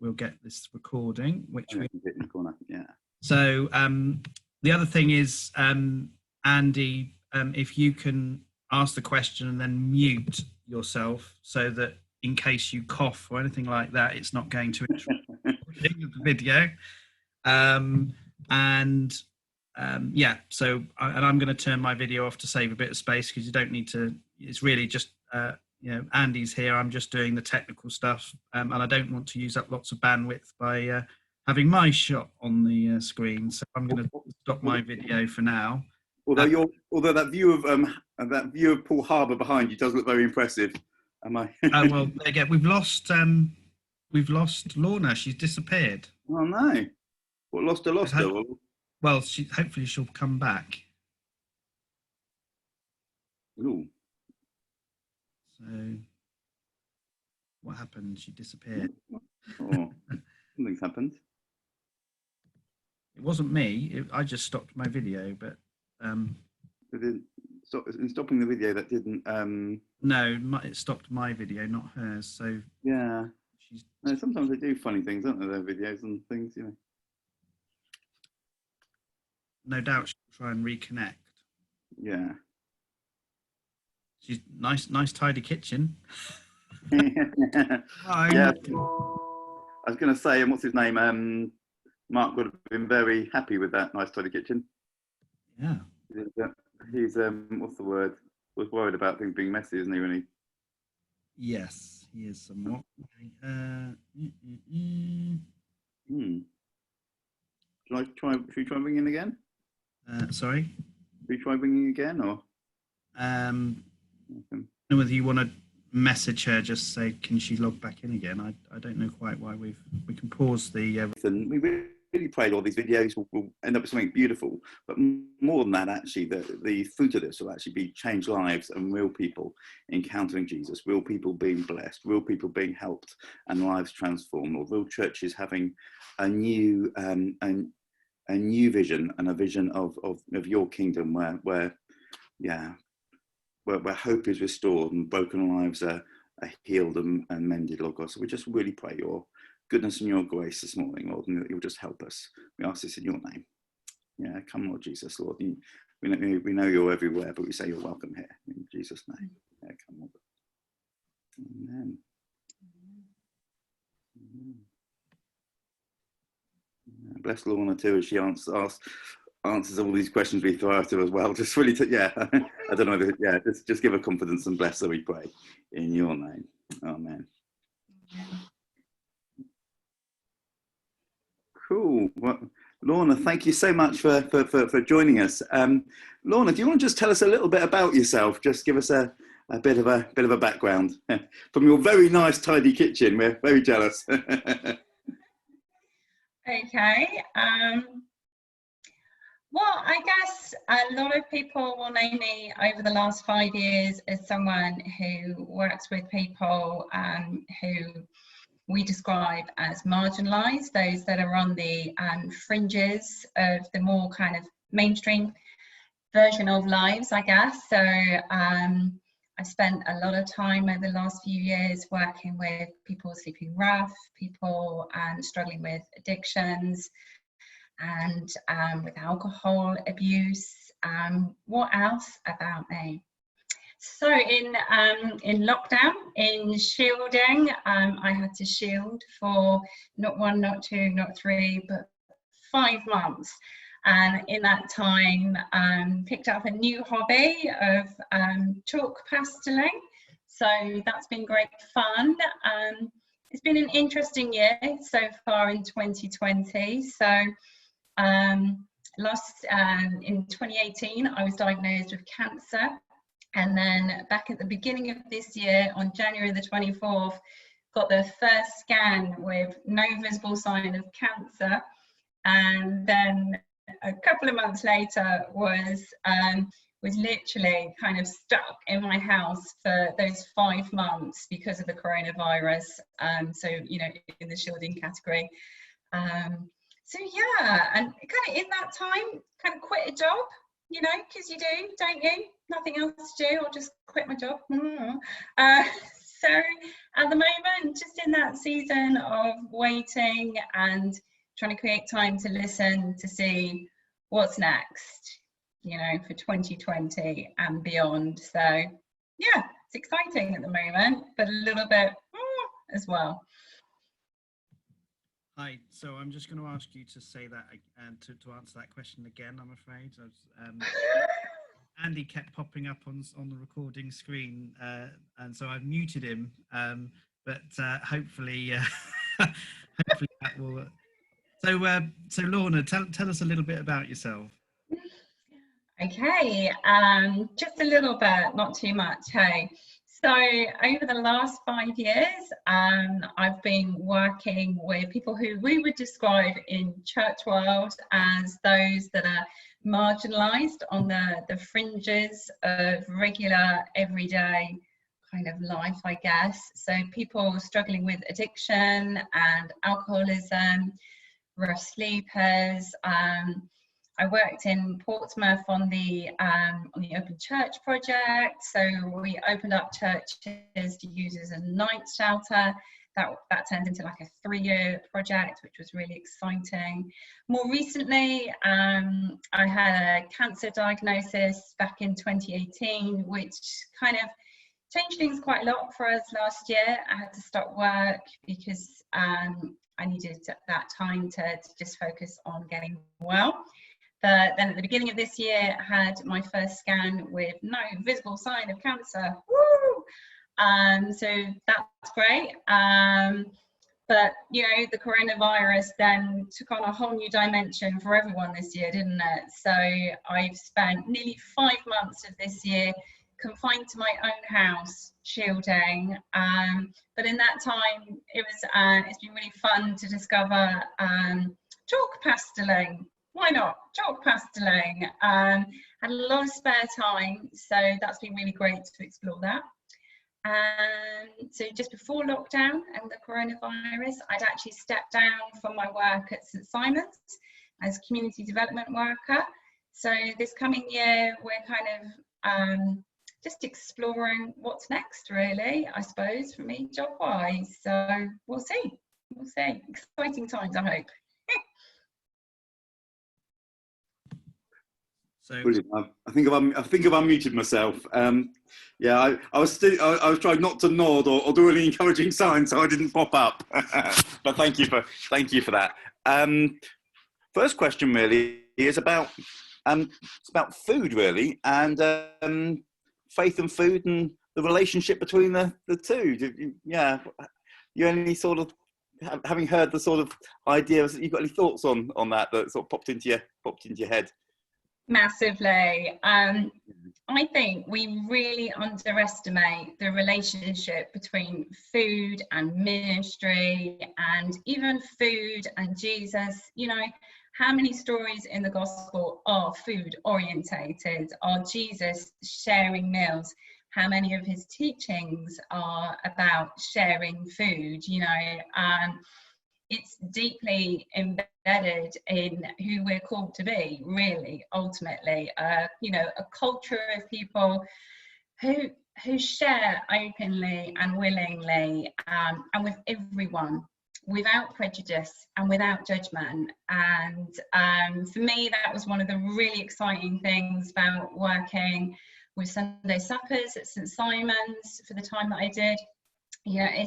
we'll get this recording, which we... In the corner. Yeah. So the other thing is, Andy, if you can ask the question and then mute yourself so that in case you cough or anything like that, it's not going to interrupt the video. Yeah, so and I'm going to turn my video off to save a bit of space, because you don't need to. It's really just you know, Andy's here. I'm just doing the technical stuff, and I don't want to use up lots of bandwidth by having my shot on the screen. So I'm going to stop my video for now. Although that view of Poole Harbour behind you does look very impressive. Am I? Oh well, again, we've lost Lorna. She's disappeared. Oh no! What, lost her? Well, hopefully she'll come back. Ooh. So what happened? She disappeared. Oh, something's happened. It wasn't me. I just stopped my video, but in stopping the video, that didn't. No, it stopped my video, not hers. So yeah. No, sometimes they do funny things, don't they? Their videos and things, you know. No doubt she'll try and reconnect. Yeah. She's nice, tidy kitchen. Yeah. I was going to say, what's his name? Mark would have been very happy with that nice tidy kitchen. Yeah. He's what's the word? Was worried about things being messy, isn't he? Really? Yes, he is somewhat. Should we try ringing again? Sorry? Should we try ringing again, or? I don't know whether you want to message her, just say, can she log back in again? I don't know quite why we can pause the... We really prayed all these videos will end up with something beautiful, but more than that, actually, the fruit of this will actually be changed lives and real people encountering Jesus, real people being blessed, real people being helped and lives transformed, or real churches having a new vision, and a vision of your kingdom where hope is restored and broken lives are healed and mended, Lord God. So we just really pray your goodness and your grace this morning, Lord, and that you'll just help us. We ask this in your name. Yeah, come, Lord Jesus, Lord. We know you're everywhere, but we say you're welcome here. In Jesus' name. Yeah, come, Lord. Amen. Bless Lorna too, as she answers all these questions we throw at her as well. Just really, I don't know. Yeah, just give her confidence and bless her, we pray. In your name. Amen. Cool. Well, Lorna, thank you so much for joining us. Lorna, do you want to just tell us a little bit about yourself? Just give us a bit of a background from your very nice, tidy kitchen. We're very jealous. Okay. Well, I guess a lot of people will know me over the last 5 years as someone who works with people who we describe as marginalised, those that are on the fringes of the more kind of mainstream version of lives, I guess. So I've spent a lot of time over the last few years working with people sleeping rough, people struggling with addictions, and with alcohol abuse. What else about me? So in lockdown, in shielding, I had to shield for not 1, not 2, not 3, but 5 months. And in that time, picked up a new hobby of chalk pasteling. So that's been great fun. It's been an interesting year so far in 2020. So in 2018, I was diagnosed with cancer. And then back at the beginning of this year, on January the 24th, got the first scan with no visible sign of cancer. And then a couple of months later was literally kind of stuck in my house for those 5 months because of the coronavirus. So, you know, in the shielding category. So yeah, and kind of in that time, kind of quit a job, you know, because you do, don't you? Nothing else to do, I'll just quit my job. So at the moment, just in that season of waiting and trying to create time to listen to see what's next, you know, for 2020 and beyond. So yeah, it's exciting at the moment, but a little bit as well. Hi, so I'm just going to ask you to say that and to answer that question again, I'm afraid. Andy kept popping up on the recording screen, and so I've muted him, but hopefully hopefully that will. So Lorna, tell us a little bit about yourself. Okay, just a little bit, not too much. Hey, so over the last 5 years, I've been working with people who we would describe in church world as those that are marginalised on the fringes of regular, everyday kind of life, I guess. So people struggling with addiction and alcoholism, rough sleepers. I worked in Portsmouth on the Open Church project. So we opened up churches to use as a night shelter. That turned into like a 3-year project, which was really exciting. More recently, I had a cancer diagnosis back in 2018, which kind of changed things quite a lot for us last year. I had to stop work because I needed that time to just focus on getting well. But then at the beginning of this year, I had my first scan with no visible sign of cancer. Woo! So that's great. But, you know, the coronavirus then took on a whole new dimension for everyone this year, didn't it? So I've spent nearly 5 months of this year confined to my own house, shielding. But in that time, it's been really fun to discover chalk pasteling. Why not? Chalk pasteling. Had a lot of spare time, so that's been really great to explore that. And so just before lockdown and the coronavirus, I'd actually stepped down from my work at St Simon's as community development worker. So this coming year, we're kind of just exploring what's next, really, I suppose, for me, job-wise. So we'll see. We'll see. Exciting times, I hope. So brilliant. I think I've unmuted myself. Yeah, I was trying not to nod or do any encouraging signs, so I didn't pop up. But thank you for that. First question really is about it's about food really, and faith and food and the relationship between the two. Yeah, you any sort of having heard the sort of ideas, you got any thoughts on that sort of popped into your head? Massively. I think we really underestimate the relationship between food and ministry, and even food and Jesus. You know, how many stories in the gospel are food orientated, are Jesus sharing meals? How many of his teachings are about sharing food? You know, it's deeply embedded in who we're called to be, really, ultimately. You know, a culture of people who share openly and willingly, and with everyone, without prejudice and without judgment. And for me, that was one of the really exciting things about working with Sunday suppers at St Simon's for the time that I did. Yeah,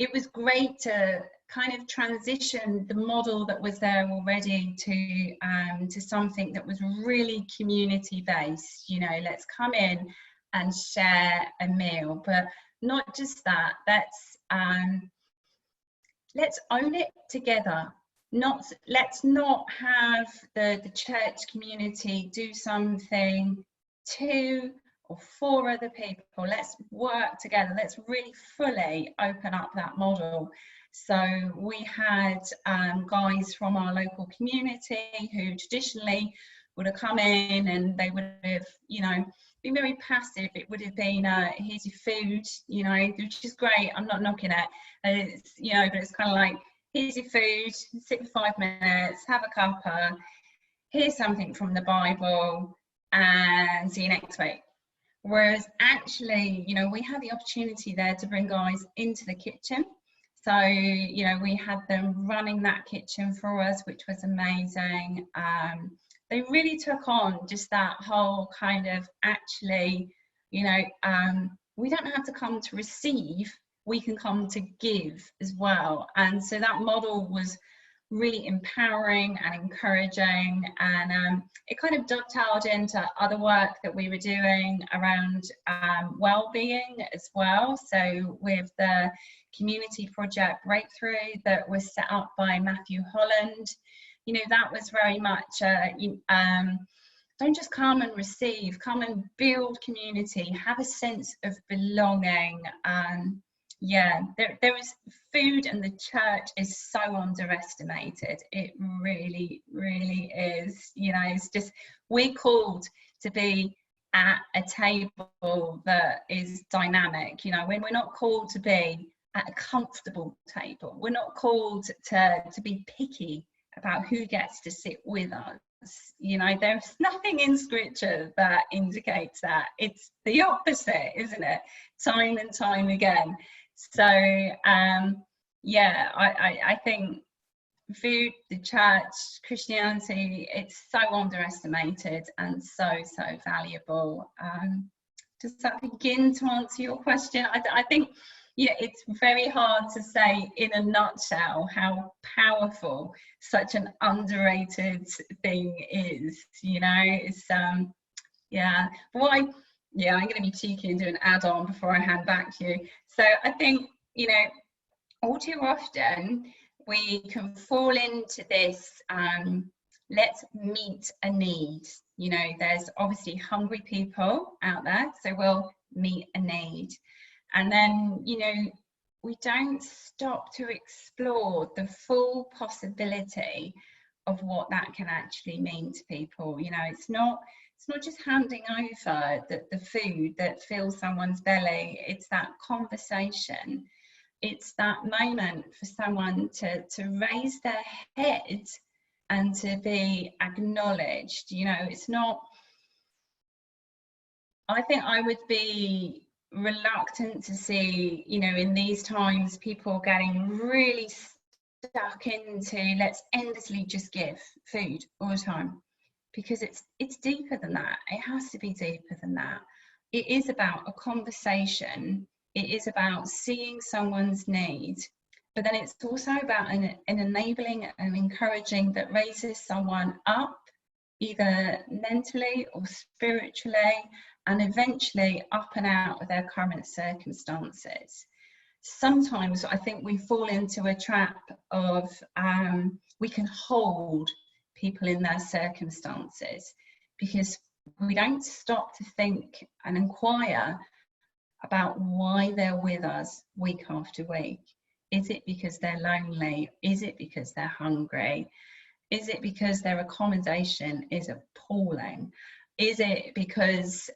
it was great to kind of transition the model that was there already to something that was really community based. You know, let's come in and share a meal, but not just that. Let's own it together. Let's not have the church community do something to or for other people. Let's work together. Let's really fully open up that model. So we had guys from our local community who traditionally would have come in and they would have, you know, been very passive. It would have been, here's your food, you know, which is great. I'm not knocking it. It's, you know, but it's kind of like, here's your food, sit for 5 minutes, have a cuppa, here's something from the Bible, and see you next week. Whereas actually, you know, we had the opportunity there to bring guys into the kitchen. So, you know, we had them running that kitchen for us, which was amazing. They really took on just that whole kind of, actually, you know, we don't have to come to receive, we can come to give as well. And so that model was really empowering and encouraging, and it kind of dovetailed into other work that we were doing around well-being as well. So with the community project Breakthrough that was set up by Matthew Holland, you know, that was very much don't just come and receive, come and build community, have a sense of belonging. Yeah, there is food, and the church is so underestimated. It really, really is. You know, it's just, we're called to be at a table that is dynamic. You know, when we're not called to be at a comfortable table, we're not called to be picky about who gets to sit with us. You know, there's nothing in scripture that indicates that. It's the opposite, isn't it? Time and time again. So yeah, I think food, the church, Christianity, it's so underestimated and so valuable. Does that begin to answer your question? I think, yeah, it's very hard to say in a nutshell how powerful such an underrated thing is. You know, it's yeah. But I'm going to be cheeky and do an add-on before I hand back to you. So I think, you know, all too often we can fall into this, let's meet a need. You know, there's obviously hungry people out there, so we'll meet a need. And then, you know, we don't stop to explore the full possibility of what that can actually mean to people. You know, it's not just handing over the food that fills someone's belly. It's that conversation. It's that moment for someone to raise their head and to be acknowledged. You know, it's not, I think I would be reluctant to see, you know, in these times, people getting really stuck into let's endlessly just give food all the time, because it's deeper than that. It has to be deeper than that. It is about a conversation. It is about seeing someone's need, but then it's also about an enabling and encouraging that raises someone up, either mentally or spiritually, and eventually up and out of their current circumstances. Sometimes I think we fall into a trap of we can hold people in their circumstances because we don't stop to think and inquire about why they're with us week after week. Is it because they're lonely? Is it because they're hungry? Is it because their accommodation is appalling? Is it because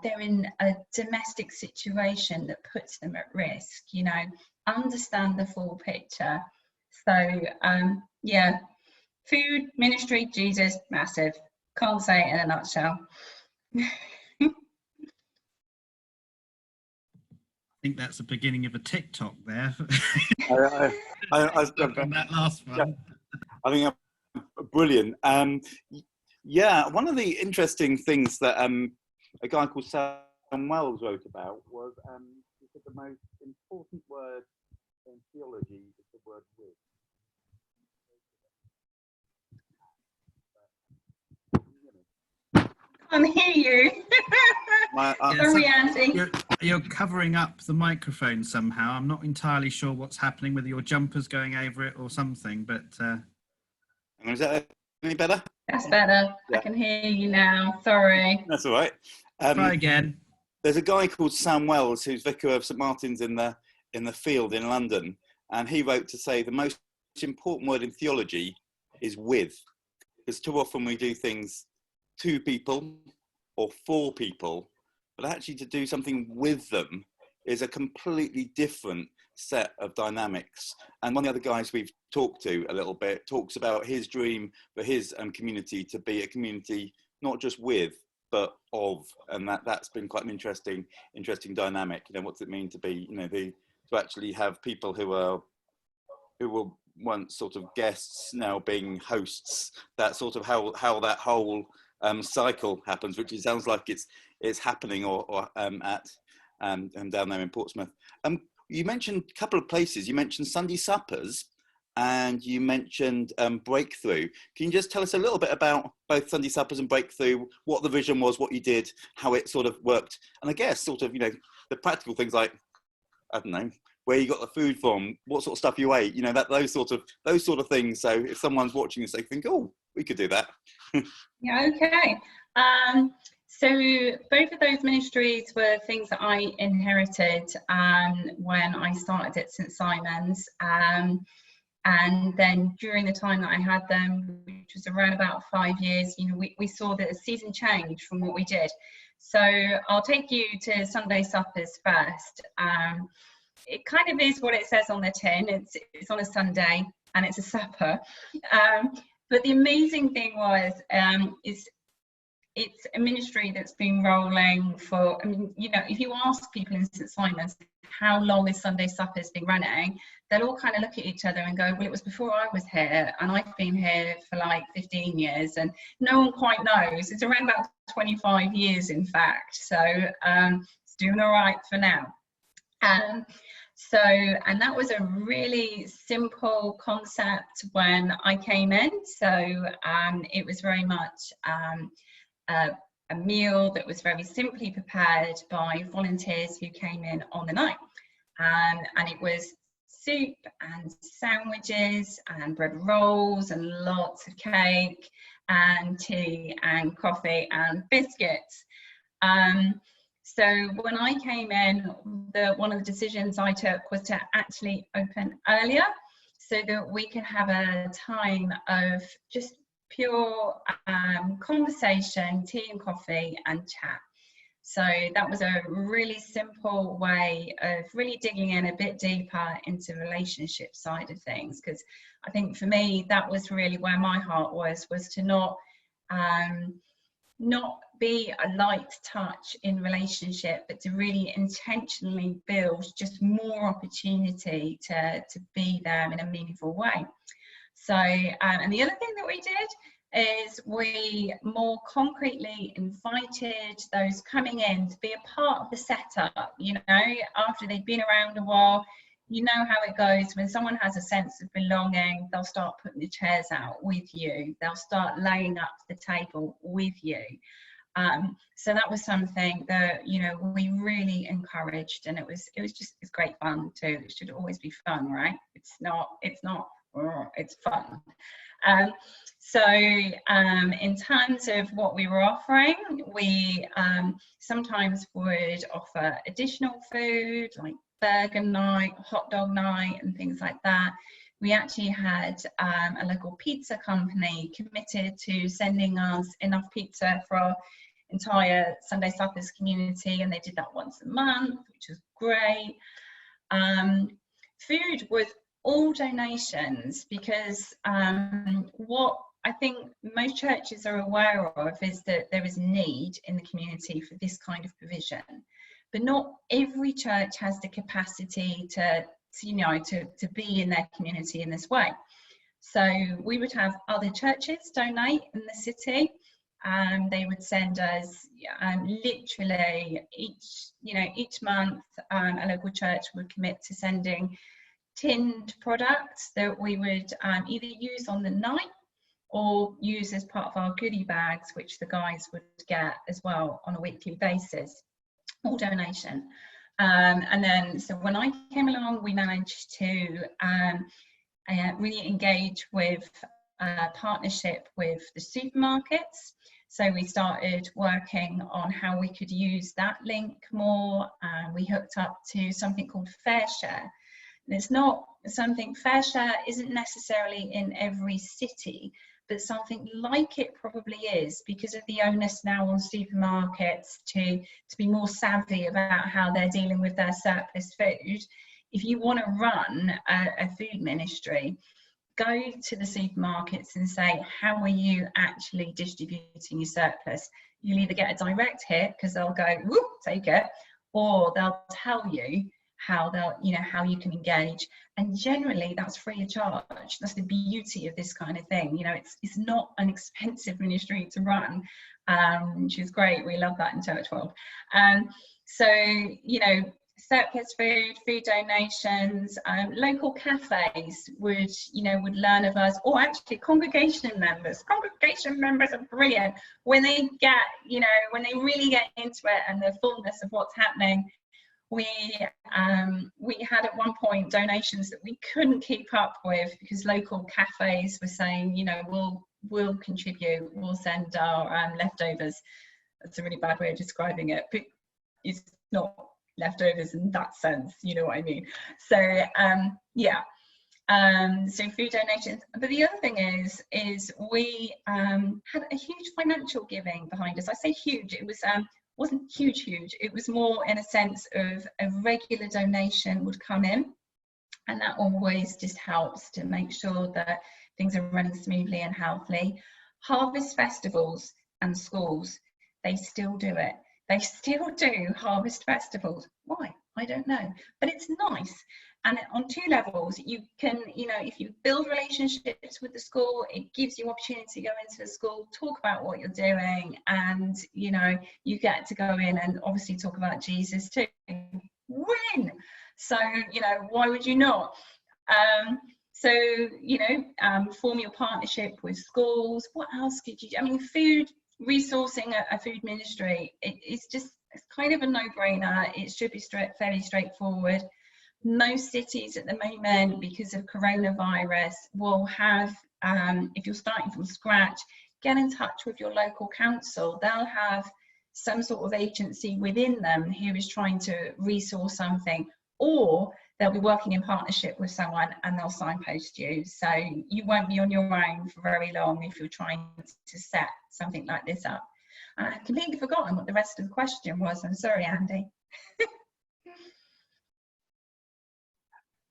they're in a domestic situation that puts them at risk? You know, understand the full picture. So yeah, food, ministry, Jesus, massive. Can't say it in a nutshell. I think that's the beginning of a TikTok there. I on that last one. Yeah, I think brilliant. Yeah, one of the interesting things that a guy called Sam Wells wrote about was he said the most important word in theology is the word with. I can't hear you. Sorry, Andy. You're covering up the microphone somehow. I'm not entirely sure what's happening, whether your jumper's going over it or something, but... Is that any better? That's better. Yeah. I can hear you now. Sorry. That's all right. Try again. There's a guy called Sam Wells who's vicar of St Martin's in the Field in London, and he wrote to say the most important word in theology is with, because too often we do things to people or for people, but actually to do something with them is a completely different set of dynamics. And one of the other guys we've talked to a little bit talks about his dream for his community to be a community not just with, but of, and that's been quite an interesting dynamic. You know, what's it mean to be, you know, to actually have people who were once sort of guests now being hosts, that sort of how that whole cycle happens, which it sounds like it's happening or at down there in Portsmouth. You mentioned a couple of places. You mentioned Sunday suppers and you mentioned Breakthrough. Can you just tell us a little bit about both Sunday suppers and Breakthrough, what the vision was, what you did, how it sort of worked, and I guess sort of, you know, the practical things like, I don't know, where you got the food from, what sort of stuff you ate, you know, those sort of things. So if someone's watching this, they think, oh, we could do that. Yeah, okay. So both of those ministries were things that I inherited when I started at St Simon's. And then during the time that I had them, which was around about 5 years, you know, we saw that a season change from what we did. So I'll take you to Sunday suppers first. It kind of is what it says on the tin. It's on a Sunday and it's a supper. But the amazing thing was, it's a ministry that's been rolling for, I mean, you know, if you ask people in St Simon's how long is Sunday suppers been running, they'll all kind of look at each other and go, well, it was before I was here, and I've been here for like 15 years, and no one quite knows. It's around about 25 years, in fact. So it's doing all right for now. So, and that was a really simple concept when I came in. So it was very much a meal that was very simply prepared by volunteers who came in on the night. And it was soup and sandwiches and bread rolls and lots of cake and tea and coffee and biscuits. So when I came in, one of the decisions I took was to actually open earlier so that we could have a time of just pure conversation, tea and coffee and chat. So that was a really simple way of really digging in a bit deeper into the relationship side of things, because I think for me that was really where my heart was to not be a light touch in relationship, but to really intentionally build just more opportunity to be there in a meaningful way. So, and the other thing that we did is we more concretely invited those coming in to be a part of the setup. You know, after they've been around a while, you know how it goes. When someone has a sense of belonging, they'll start putting the chairs out with you. They'll start laying up the table with you. So that was something that, you know, we really encouraged, and it's great fun too. It should always be fun, right? It's fun. So in terms of what we were offering, we sometimes would offer additional food like burger night, hot dog night and things like that. We actually had a local pizza company committed to sending us enough pizza for our entire Sunday suppers community, and they did that once a month, which was great. Food was all donations, because what I think most churches are aware of is that there is need in the community for this kind of provision, but not every church has the capacity to be in their community in this way. So we would have other churches donate in the city, and they would send us literally each month a local church would commit to sending tinned products that we would either use on the night or use as part of our goodie bags, which the guys would get as well on a weekly basis, all donation. And then, so when I came along, we managed to really engage with a partnership with the supermarkets. So we started working on how we could use that link more. We hooked up to something called Fair Share. And it's not something, Fair Share isn't necessarily in every city, but something like it probably is, because of the onus now on supermarkets to be more savvy about how they're dealing with their surplus food. If you want to run a food ministry, go to the supermarkets and say, how are you actually distributing your surplus? You'll either get a direct hit because they'll go, whoop, take it, or they'll tell you how they'll, you know, how you can engage. And generally that's free of charge. That's the beauty of this kind of thing. You know, it's not an expensive ministry to run, which is great. We love that in church world. So, you know, surplus food, food donations, local cafes would, you know, would learn of us, or actually congregation members. Congregation members are brilliant when they get, you know, when they really get into it and the fullness of what's happening. We had at one point donations that we couldn't keep up with because local cafes were saying, you know, we'll contribute, we'll send our leftovers. That's a really bad way of describing it, but it's not leftovers in that sense, you know what I mean. So yeah, so food donations. But the other thing is we had a huge financial giving behind us. I say huge, it was wasn't huge, it was more in a sense of a regular donation would come in, and that always just helps to make sure that things are running smoothly and healthily. Harvest festivals and schools, they still do it. They still do harvest festivals. Why? I don't know, but it's nice. And on two levels, you can, you know, if you build relationships with the school, it gives you opportunity to go into the school, talk about what you're doing, and, you know, you get to go in and obviously talk about Jesus too. Win! So, you know, why would you not? So, you know, form your partnership with schools. What else could you do? I mean, food, resourcing a food ministry, it's kind of a no-brainer. It should be fairly straightforward. Most cities at the moment, because of coronavirus, will have, if you're starting from scratch, get in touch with your local council. They'll have some sort of agency within them who is trying to resource something, or they'll be working in partnership with someone and they'll signpost you. So you won't be on your own for very long if you're trying to set something like this up. And I've completely forgotten what the rest of the question was. I'm sorry, Andy.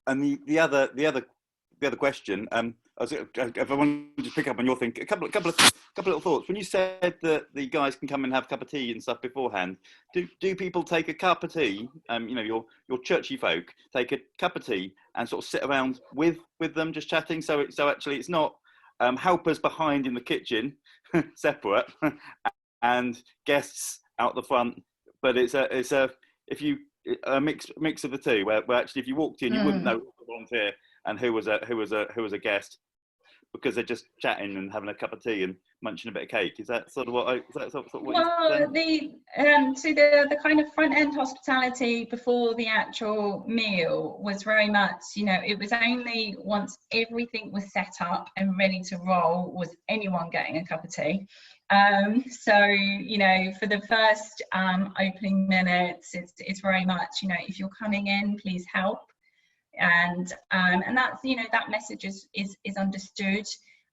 And the other question, if I wanted to pick up on your thing, a couple of little thoughts. When you said that the guys can come and have a cup of tea and stuff beforehand, do people take a cup of tea? You know, your churchy folk take a cup of tea and sort of sit around with them, just chatting. So actually, it's not helpers behind in the kitchen, separate, and guests out the front. But it's a mix of the two, where actually if you walked in, you wouldn't know who was a volunteer and who was a guest, because they're just chatting and having a cup of tea and munching a bit of cake. Is that sort of what? Well, the kind of front end hospitality before the actual meal was very much, you know, it was only once everything was set up and ready to roll was anyone getting a cup of tea. So, you know, for the first opening minutes, it's very much, you know, if you're coming in, please help. And that's, you know, that message is understood.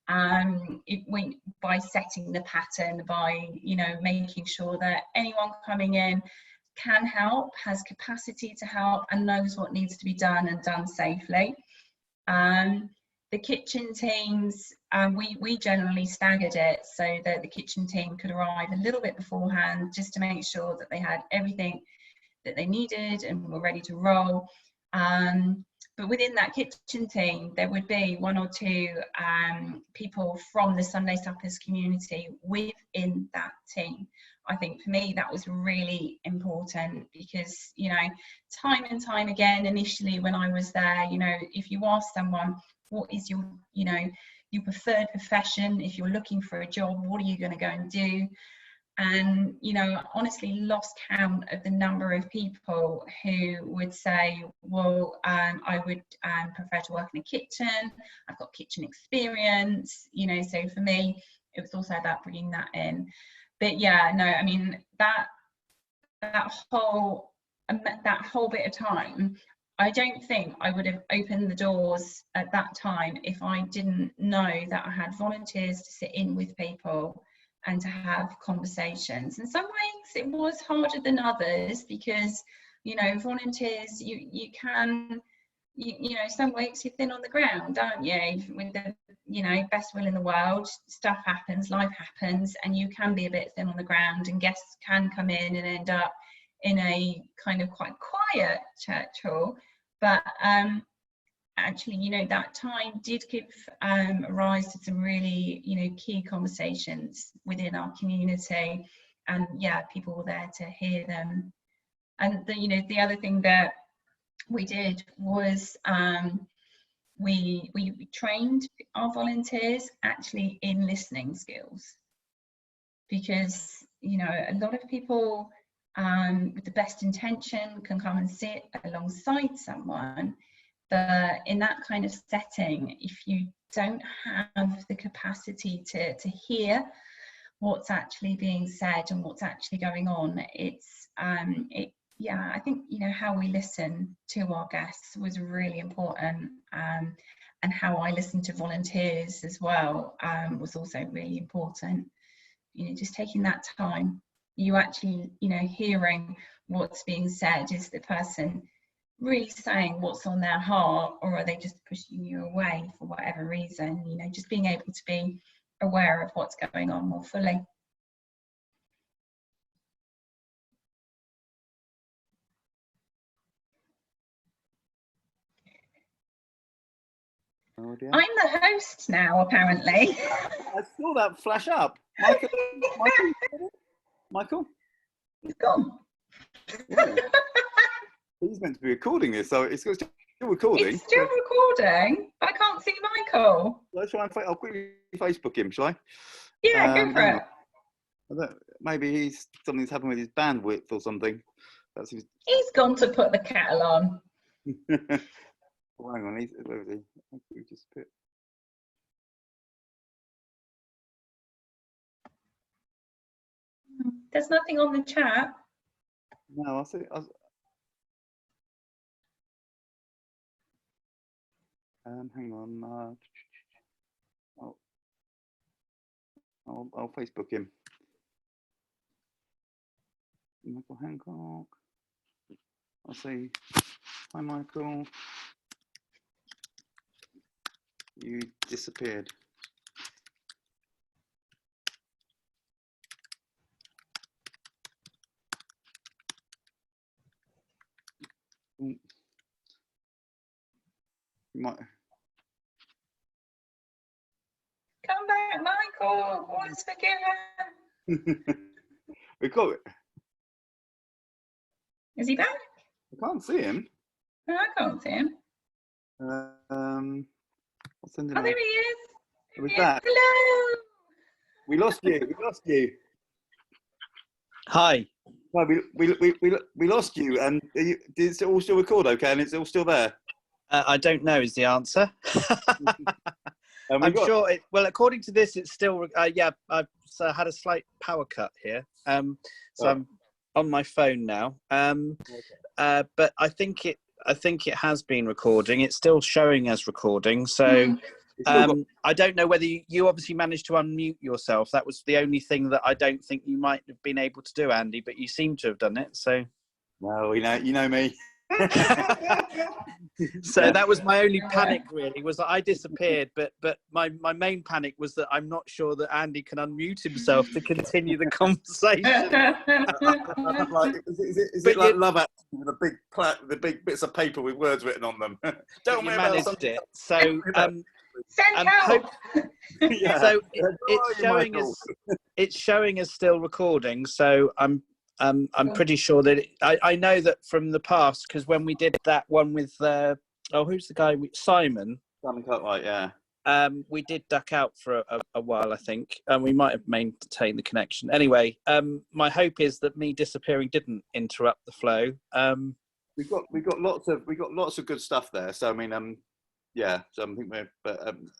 By setting the pattern, by, you know, making sure that anyone coming in can help, has capacity to help, and knows what needs to be done and done safely. The kitchen teams, we generally staggered it so that the kitchen team could arrive a little bit beforehand, just to make sure that they had everything that they needed and were ready to roll. But within that kitchen team, there would be one or two people from the Sunday Suppers community within that team. I think for me, that was really important because, you know, time and time again, initially when I was there, you know, if you ask someone, what is your, you know, your preferred profession? If you're looking for a job, what are you going to go and do? And, you know, honestly lost count of the number of people who would say, well, I would prefer to work in a kitchen. I've got kitchen experience, you know, so for me, it was also about bringing that in. But yeah, no, I mean, that whole bit of time, I don't think I would have opened the doors at that time if I didn't know that I had volunteers to sit in with people and to have conversations. In some ways it was harder than others because, you know, volunteers, you can you know, some weeks you're thin on the ground, aren't you? With the, you know, best will in the world, stuff happens, life happens, and you can be a bit thin on the ground, and guests can come in and end up in a kind of quite quiet church hall. But actually, you know, that time did give rise to some really, you know, key conversations within our community, and yeah, people were there to hear them. And the, you know, the other thing that we did was we trained our volunteers actually in listening skills, because, you know, a lot of people with the best intention can come and sit alongside someone, but in that kind of setting, if you don't have the capacity to hear what's actually being said and what's actually going on, it's yeah, I think, you know, how we listen to our guests was really important, and how I listen to volunteers as well was also really important. You know, just taking that time, you actually, you know, hearing what's being said. Is the person really saying what's on their heart, or are they just pushing you away for whatever reason? You know, just being able to be aware of what's going on more fully. Oh dear. I'm the host now, apparently. I saw that flash up. Michael? He's gone. Yeah. He's meant to be recording this, so it's still recording. It's still recording, but I can't see Michael. Let's try and I'll quickly Facebook him, shall I? Yeah, go for it. Maybe something's happened with his bandwidth or something. He's gone to put the kettle on. Oh, hang on, where is he? Just put... There's nothing on the chat. No, I'll see. Hang on. I'll Facebook him. Michael Hancock. I'll say, hi Michael. You disappeared. You might. Come back, Michael. All is forgiven. We got it. Is he back? I can't see him. No, I can't see him. I'll send him. Oh, there he is. There he is. Hello. We lost you. We lost you. Hi. No, we lost you. And did it all still record okay? And it's all still there? I don't know is the answer. I'm sure it, well, according to this, it's still, yeah, I've had a slight power cut here. So I'm on my phone now. But I think it has been recording. It's still showing as recording. So I don't know whether you obviously managed to unmute yourself. That was the only thing that I don't think you might have been able to do, Andy, but you seem to have done it. So no, you know me. So that was my only panic, really, was that I disappeared, but my main panic was that I'm not sure that Andy can unmute himself to continue the conversation. Is it like Love Actually with the big bits of paper with words written on them? Don't you managed it. So Send help. Yeah. So it's showing as still recording. So I'm pretty sure that I know that from the past, because when we did that one with who's the guy? Simon Cartwright, yeah. We did duck out for a while, I think, and we might have maintained the connection. Anyway, my hope is that me disappearing didn't interrupt the flow. We got lots of good stuff there. So I mean, yeah. So I think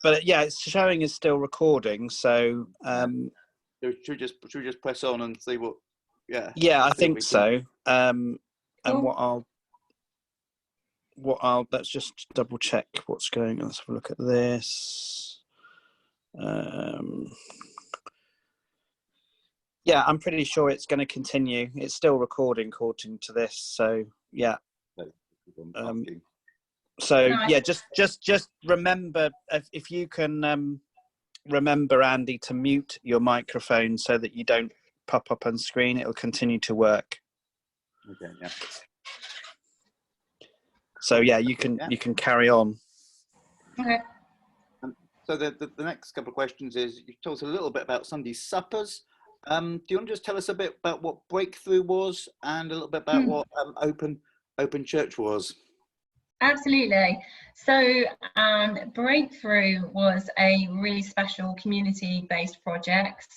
but yeah, it's showing as still recording. So should we just press on and see what? Yeah, I think so. And let's just double check what's going on. Let's have a look at this. Yeah, I'm pretty sure it's going to continue. It's still recording according to this. So yeah. So Nice. yeah, just remember, if you can remember, Andy, to mute your microphone so that you don't pop up on screen. It'll continue to work. Okay, yeah. So yeah, you can carry on. Okay. So the next couple of questions is, you told us a little bit about Sunday suppers. Do you want to just tell us a bit about what Breakthrough was, and a little bit about what Open Church was? Absolutely. So Breakthrough was a really special community-based project.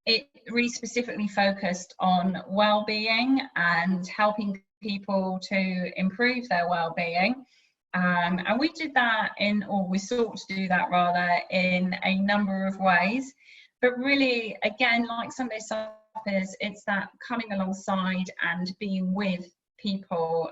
It really specifically focused on well-being and helping people to improve their well-being. And we did that we sought to do that rather, in a number of ways. But really, again, like Sunday Suppers, it's that coming alongside and being with people,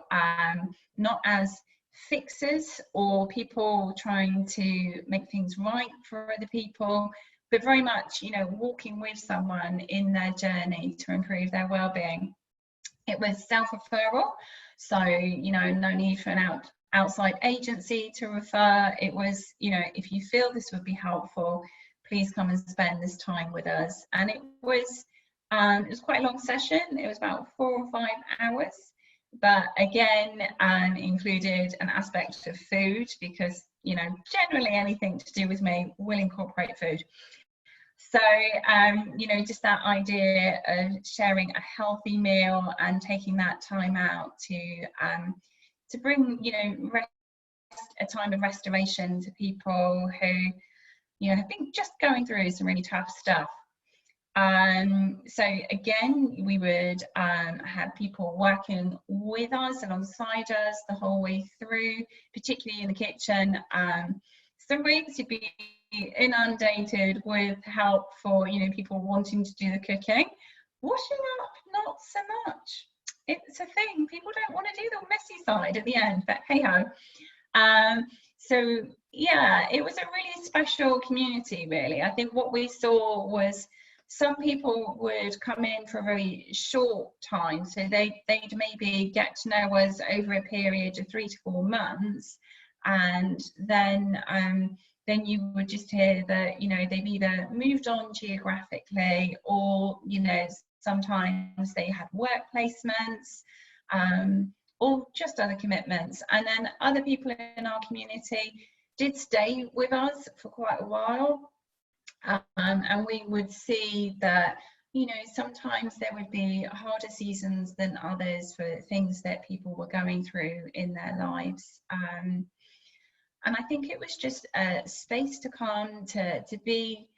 not as fixers or people trying to make things right for other people, but very much, walking with someone in their journey to improve their well-being. It was self-referral, so, no need for an outside agency to refer. It was, if you feel this would be helpful, please come and spend this time with us. And it was quite a long session. It was about 4 or 5 hours, but again, included an aspect of food, because, generally anything to do with me will incorporate food. So, just that idea of sharing a healthy meal and taking that time out to bring, a time of restoration to people who, have been just going through some really tough stuff. So again, we would have people working with us, alongside us the whole way through, particularly in the kitchen. Some weeks you'd be inundated with help for, people wanting to do the cooking. Washing up, not so much. It's a thing. People don't want to do the messy side at the end, but hey ho. So yeah, it was a really special community, really. I think what we saw was some people would come in for a very short time, so they'd maybe get to know us over a period of 3 to 4 months, and then you would just hear that, they've either moved on geographically, or, sometimes they had work placements, or just other commitments. And then other people in our community did stay with us for quite a while. And we would see that, sometimes there would be harder seasons than others for things that people were going through in their lives. And I think it was just a space to come, to be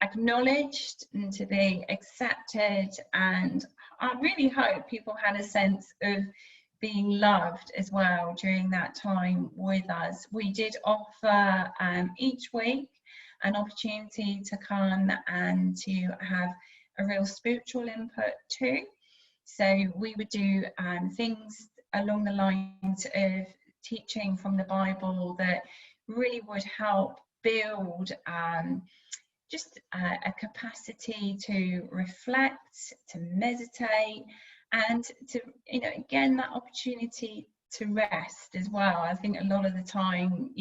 acknowledged and to be accepted. And I really hope people had a sense of being loved as well during that time with us. We did offer each week an opportunity to come and to have a real spiritual input too. So we would do things along the lines of teaching from the Bible that really would help build just a capacity to reflect, to meditate, and to, again, that opportunity to rest as well. I think a lot of the time,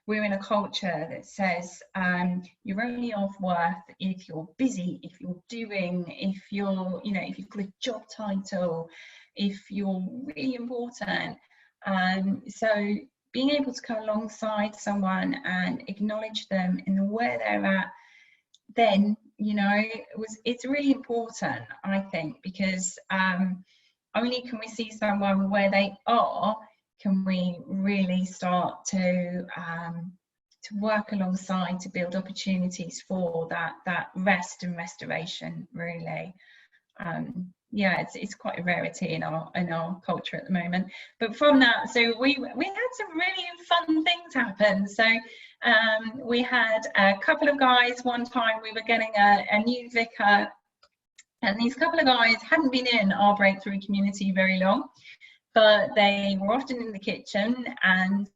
we're in a culture that says you're only of worth if you're busy, if you're doing, if you're, if you've got a job title, if you're really important. So being able to come alongside someone and acknowledge them in the where they're at, then, it's really important, I think, because only can we see someone where they are, can we really start to work alongside, to build opportunities for that rest and restoration, really. Yeah, it's quite a rarity in our culture at the moment. But from that, so we had some really fun things happen. So we had a couple of guys. One time we were getting a new vicar, and these couple of guys hadn't been in our Breakthrough community very long, but they were often in the kitchen, and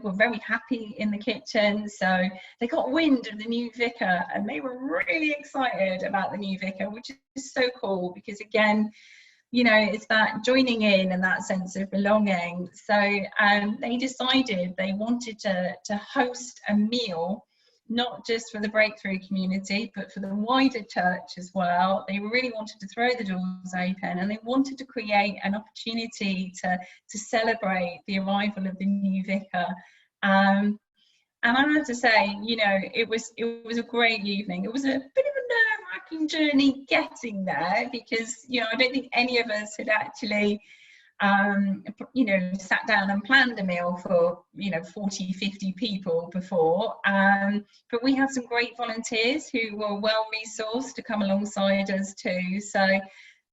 were very happy in the kitchen. So they got wind of the new vicar, and they were really excited about the new vicar, which is so cool, because again, you know, it's that joining in and that sense of belonging. So they decided they wanted to host a meal, not just for the Breakthrough community, but for the wider church as well. They really wanted to throw the doors open, and they wanted to create an opportunity to celebrate the arrival of the new vicar. And I have to say, you know, it was a great evening. It was a bit of a nerve-wracking journey getting there, because, you know, I don't think any of us had actually you know, sat down and planned a meal for, you know, 40, 50 people before. But we had some great volunteers who were well resourced to come alongside us too. So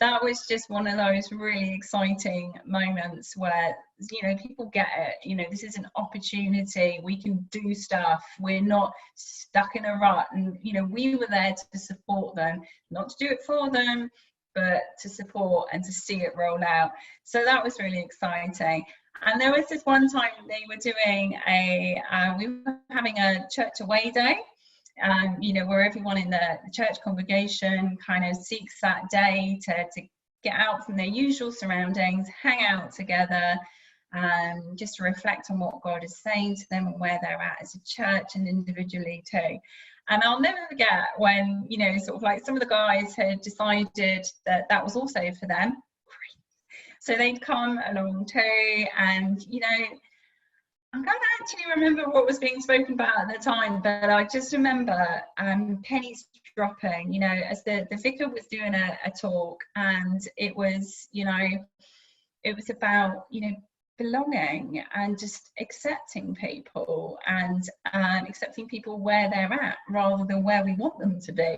that was just one of those really exciting moments where, you know, people get it. You know, this is an opportunity. We can do stuff. We're not stuck in a rut. And, you know, we were there to support them, not to do it for them, but to support and to see it roll out. So that was really exciting. And there was this one time they were doing we were having a church away day, you know, where everyone in the church congregation kind of seeks that day to get out from their usual surroundings, hang out together, just to reflect on what God is saying to them and where they're at as a church and individually too. And I'll never forget when, you know, sort of like some of the guys had decided that that was also for them. So they'd come along too, and, you know, I can't actually remember what was being spoken about at the time, but I just remember pennies dropping, you know, as the vicar was doing a talk, and it was, you know, it was about, you know, belonging and just accepting people, and accepting people where they're at rather than where we want them to be.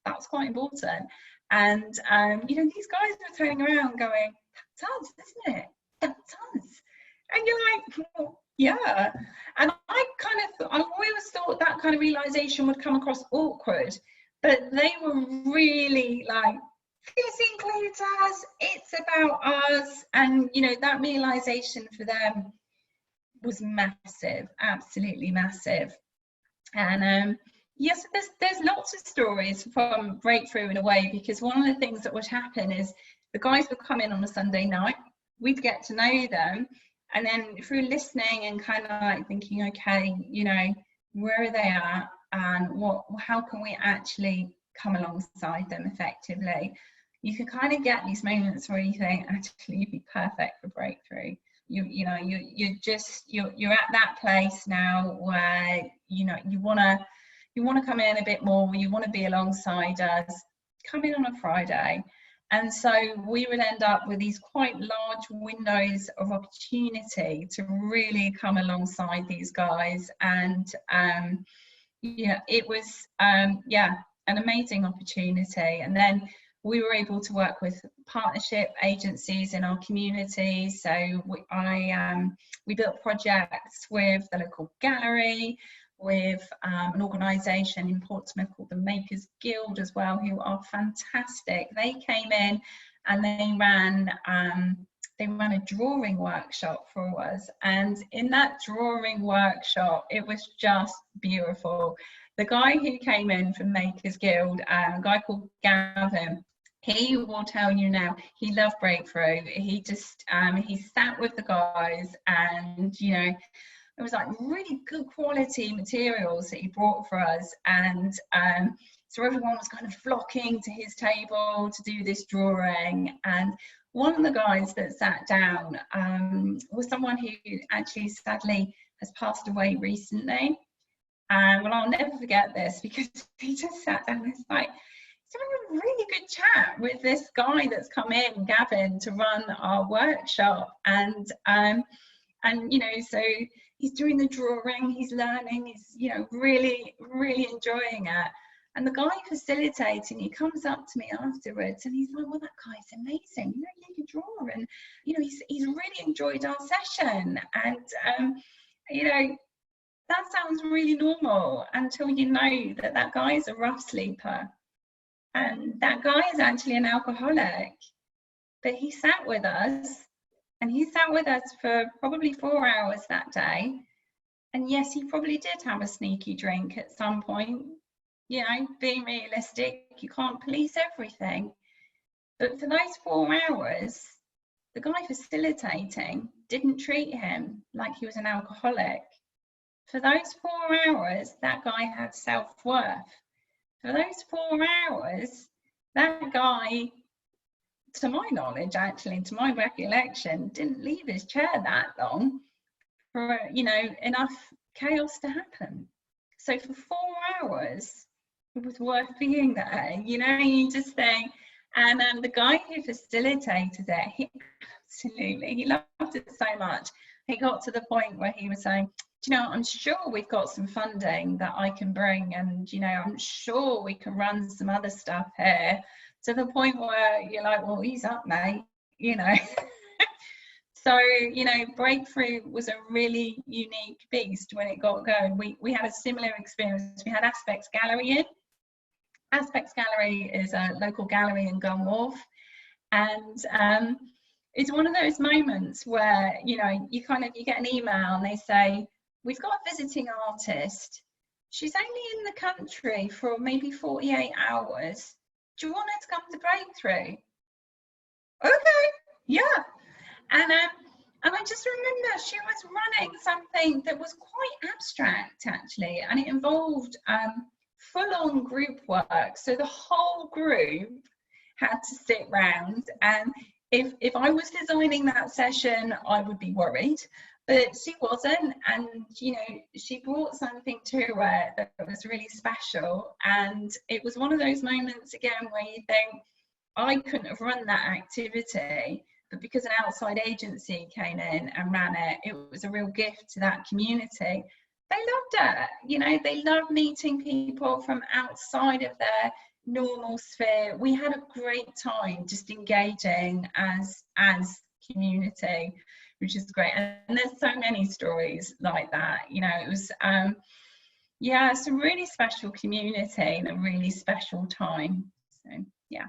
That's quite important. And you know, these guys were turning around going, "That does, isn't it? That does." And you're like, well, yeah. And I always thought that kind of realization would come across awkward, but they were really like, this includes us, it's about us. And, you know, that realization for them was massive, absolutely massive. And yes, there's lots of stories from Breakthrough in a way, because one of the things that would happen is the guys would come in on a Sunday night, we'd get to know them, and then through listening and kind of like thinking, okay, you know, where are they at, and how can we actually come alongside them effectively? You can kind of get these moments where you think, actually, you'd be perfect for Breakthrough. You're at that place now where, you know, you want to come in a bit more, you want to be alongside us. Come in on a Friday. And so we would end up with these quite large windows of opportunity to really come alongside these guys. And yeah, it was an amazing opportunity. And then we were able to work with partnership agencies in our community. So we built projects with the local gallery, with an organisation in Portsmouth called the Makers Guild as well, who are fantastic. They came in and they ran a drawing workshop for us. And in that drawing workshop, it was just beautiful. The guy who came in from Makers Guild, a guy called Gavin, he will tell you now, he loved Breakthrough. He just, he sat with the guys, and, you know, it was like really good quality materials that he brought for us. And so everyone was kind of flocking to his table to do this drawing. And one of the guys that sat down was someone who actually sadly has passed away recently. Well, I'll never forget this, because he just sat down and was like, he's having a really good chat with this guy that's come in, Gavin, to run our workshop. And you know, so he's doing the drawing, he's learning, he's, you know, really, really enjoying it. And the guy facilitating, he comes up to me afterwards and he's like, well, that guy's amazing, you know, he can draw, and, you know, he's really enjoyed our session. And you know, that sounds really normal until you know that that guy is a rough sleeper, and that guy is actually an alcoholic. But he sat with us, and he sat with us for probably 4 hours that day. And yes, he probably did have a sneaky drink at some point. You know, being realistic, you can't police everything. But for those 4 hours, the guy facilitating didn't treat him like he was an alcoholic. For those 4 hours, that guy had self-worth. For those 4 hours, that guy, to my knowledge, actually, to my recollection, didn't leave his chair that long for, you know, enough chaos to happen. So for 4 hours, it was worth being there. You know, you just think, and the guy who facilitated it, he loved it so much. He got to the point where he was saying, you know, I'm sure we've got some funding that I can bring, and, you know, I'm sure we can run some other stuff here, to the point where you're like, well, ease up, mate, you know. So, you know, Breakthrough was a really unique beast when it got going. We had a similar experience. We had Aspects Gallery in. Aspects Gallery is a local gallery in Gun Wharf, and it's one of those moments where, you know, you get an email and they say, we've got a visiting artist. She's only in the country for maybe 48 hours. Do you want her to come to Breakthrough? Okay, yeah. And I just remember she was running something that was quite abstract, actually, and it involved full-on group work. So the whole group had to sit round, and if I was designing that session, I would be worried, but she wasn't. And, you know, she brought something to it that was really special. And it was one of those moments, again, where you think, I couldn't have run that activity, but because an outside agency came in and ran it, it was a real gift to that community. They loved it. You know, they love meeting people from outside of their normal sphere. We had a great time just engaging as community, which is great. And there's so many stories like that. You know, it was yeah, it's a really special community and a really special time. So yeah.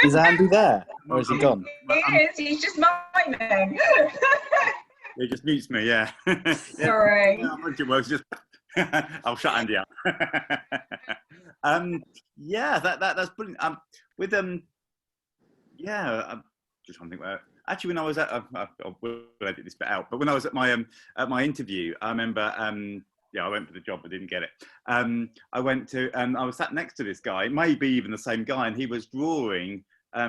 Is Andy there, or is he gone? He is, he's just miming. It just mutes me, yeah. Sorry. It works, just I'll shut Andy up. Yeah, that's brilliant. Yeah, I'm just trying to think where. Actually, when I was at, we'll edit this bit out. But when I was at my interview, I remember. Yeah, I went for the job, but didn't get it. I went to, I was sat next to this guy, maybe even the same guy, and he was drawing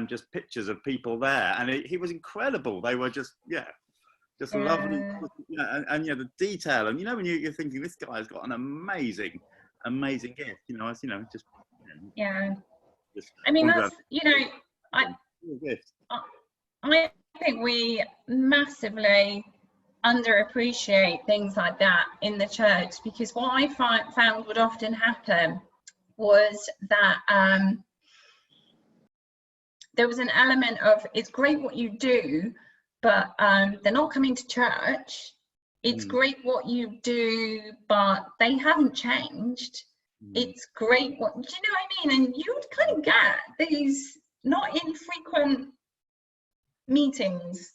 just pictures of people there, and he was incredible. They were just, yeah, just lovely, and yeah, the detail, and you know, when you're thinking this guy's got an amazing gift, you know, just, you know, yeah. Just I mean, that's, you know, I think we massively underappreciate things like that in the church, because what I found would often happen was that there was an element of, it's great what you do, but they're not coming to church. It's great what you do, but they haven't changed. It's great what, do you know what I mean? And you would kind of get these not infrequent meetings,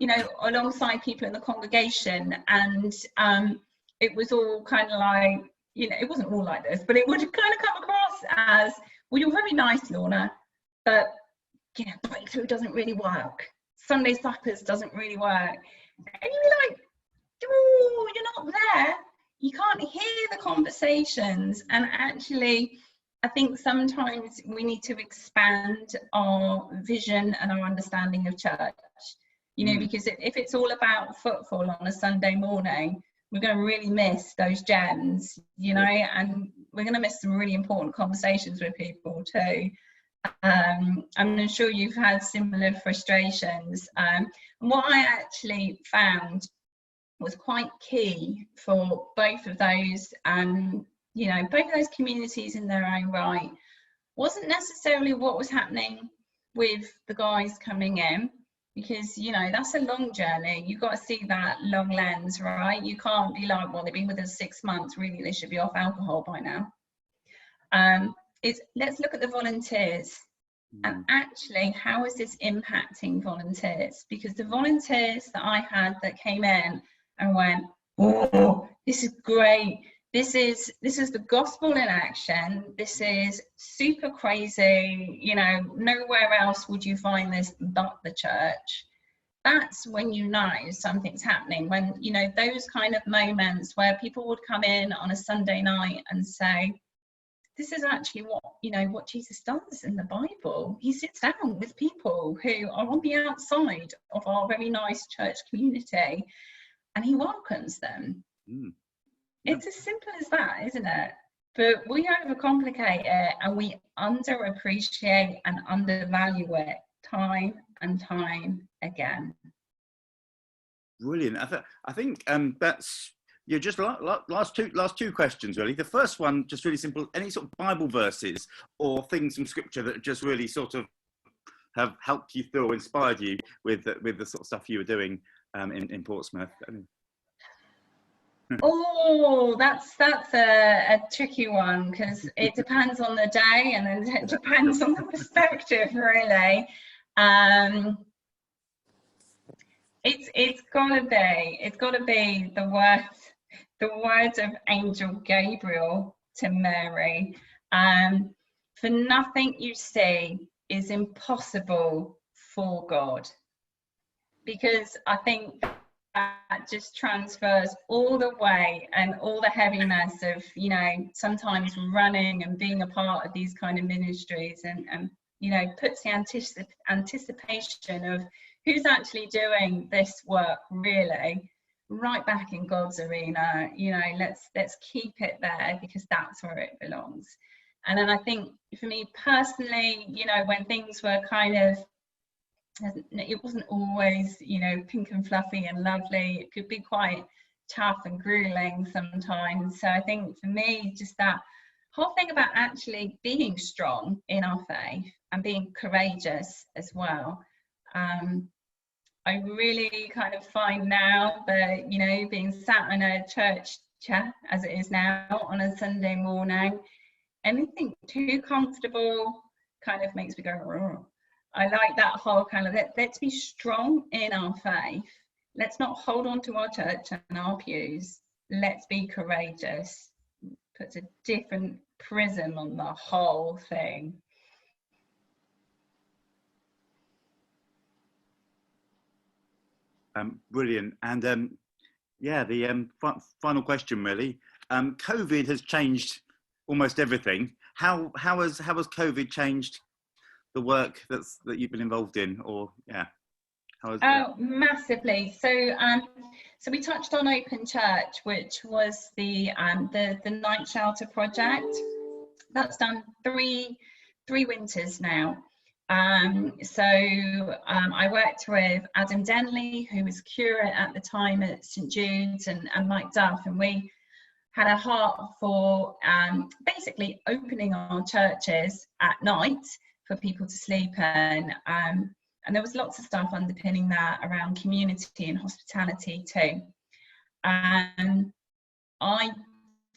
you know, alongside people in the congregation, and it was all kind of like, you know, it wasn't all like this, but it would kind of come across as, well, you're very nice, Lorna, but, you know, Breakthrough doesn't really work. Sunday suppers doesn't really work. And you'd be like, oh, you're not there. You can't hear the conversations. And actually, I think sometimes we need to expand our vision and our understanding of church. You know, because if it's all about footfall on a Sunday morning, we're going to really miss those gems, you know, and we're going to miss some really important conversations with people too. I'm sure you've had similar frustrations. And what I actually found was quite key for both of those, you know, both of those communities in their own right, wasn't necessarily what was happening with the guys coming in. Because, you know, that's a long journey. You've got to see that long lens, right? You can't be like, well, they've been with us 6 months, really, they should be off alcohol by now. Let's look at the volunteers. And actually, how is this impacting volunteers? Because the volunteers that I had that came in and went, oh, this is great. This is the gospel in action. This is super crazy. You know, nowhere else would you find this but the church. That's when you know something's happening. When, you know, those kind of moments where people would come in on a Sunday night and say, this is actually what, you know, what Jesus does in the Bible. He sits down with people who are on the outside of our very nice church community and he welcomes them. Yeah. It's as simple as that, isn't it? But we overcomplicate it and we underappreciate and undervalue it time and time again. Brilliant. I think that's just last two questions really. The first one, just really simple. Any sort of Bible verses or things from Scripture that just really sort of have helped you through or inspired you with the sort of stuff you were doing in Portsmouth? Oh, that's a tricky one because it depends on the day and then it depends on the perspective, really. It's gotta be the words of Angel Gabriel to Mary. For nothing you see is impossible for God, because I think that just transfers all the weight and all the heaviness of, you know, sometimes running and being a part of these kind of ministries, and you know, puts the anticipation of who's actually doing this work really right back in God's arena. You know, let's keep it there because that's where it belongs. And then I think for me personally, you know, when things were kind of, it wasn't always, you know, pink and fluffy and lovely. It could be quite tough and grueling sometimes. So I think for me, just that whole thing about actually being strong in our faith and being courageous as well. I really kind of find now that, you know, being sat in a church chair as it is now on a Sunday morning, anything too comfortable kind of makes me go, oh. I like that whole kind of, let's be strong in our faith. Let's not hold on to our church and our pews. Let's be courageous. Puts a different prism on the whole thing. Brilliant. And yeah, the final question really. COVID has changed almost everything. How has COVID changed the work that you've been involved in, or yeah? Massively. So we touched on Open Church, which was the night shelter project. That's done three winters now. I worked with Adam Denley, who was curate at the time at St Jude's, and Mike Duff, and we had a heart for basically opening our churches at night for people to sleep in. And there was lots of stuff underpinning that around community and hospitality too. And I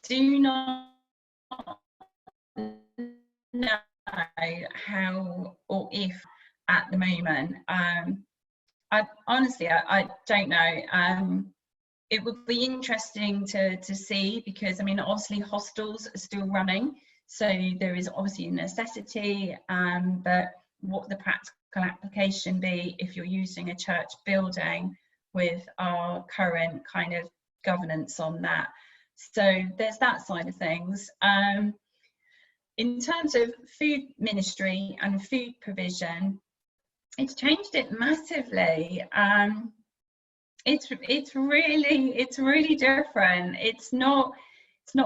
do not know how or if at the moment. I honestly don't know. It would be interesting to see, because I mean, obviously hostels are still running, so there is obviously a necessity, but what the practical application be if you're using a church building with our current kind of governance on that. So there's that side of things. In terms of food ministry and food provision, it's changed it massively. It's really different. It's not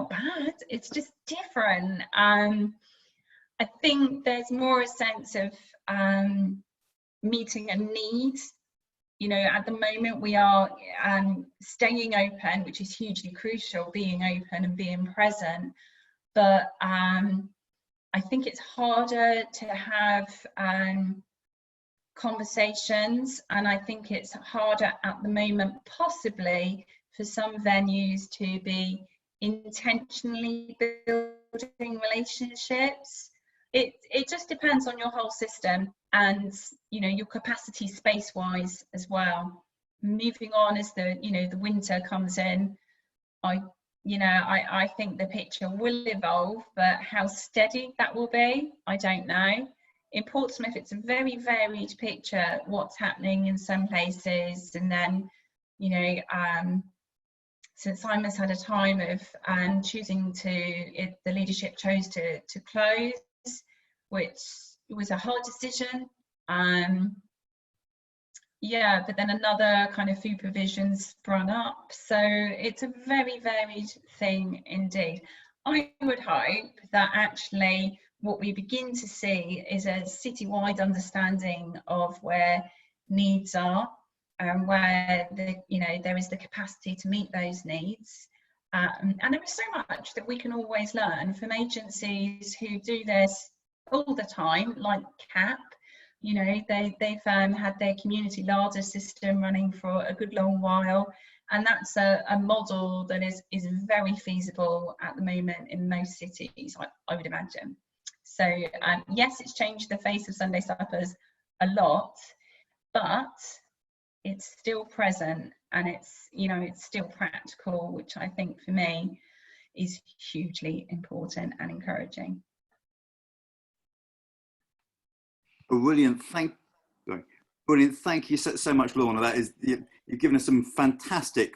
bad, it's just different. I think there's more a sense of meeting a need. You know, at the moment we are staying open, which is hugely crucial, being open and being present, but I think it's harder to have conversations, and I think it's harder at the moment possibly for some venues to be intentionally building relationships. It just depends on your whole system and, you know, your capacity space wise as well. Moving on as the winter comes in, I think the picture will evolve, but how steady that will be, I don't know. In Portsmouth, it's a very varied picture, what's happening in some places. And then, St Simon's had a time of the leadership chose to close, which was a hard decision. But then another kind of food provision sprung up. So it's a very varied thing indeed. I would hope that actually what we begin to see is a citywide understanding of where needs are and where there is the capacity to meet those needs. And there is so much that we can always learn from agencies who do this all the time, like CAP. They've had their community larder system running for a good long while, and that's a model that is very feasible at the moment in most cities, I would imagine. So yes, it's changed the face of Sunday suppers a lot, but it's still present, and it's still practical, which I think for me is hugely important and encouraging. Brilliant, thank you so much, Lorna. That is, you've given us some fantastic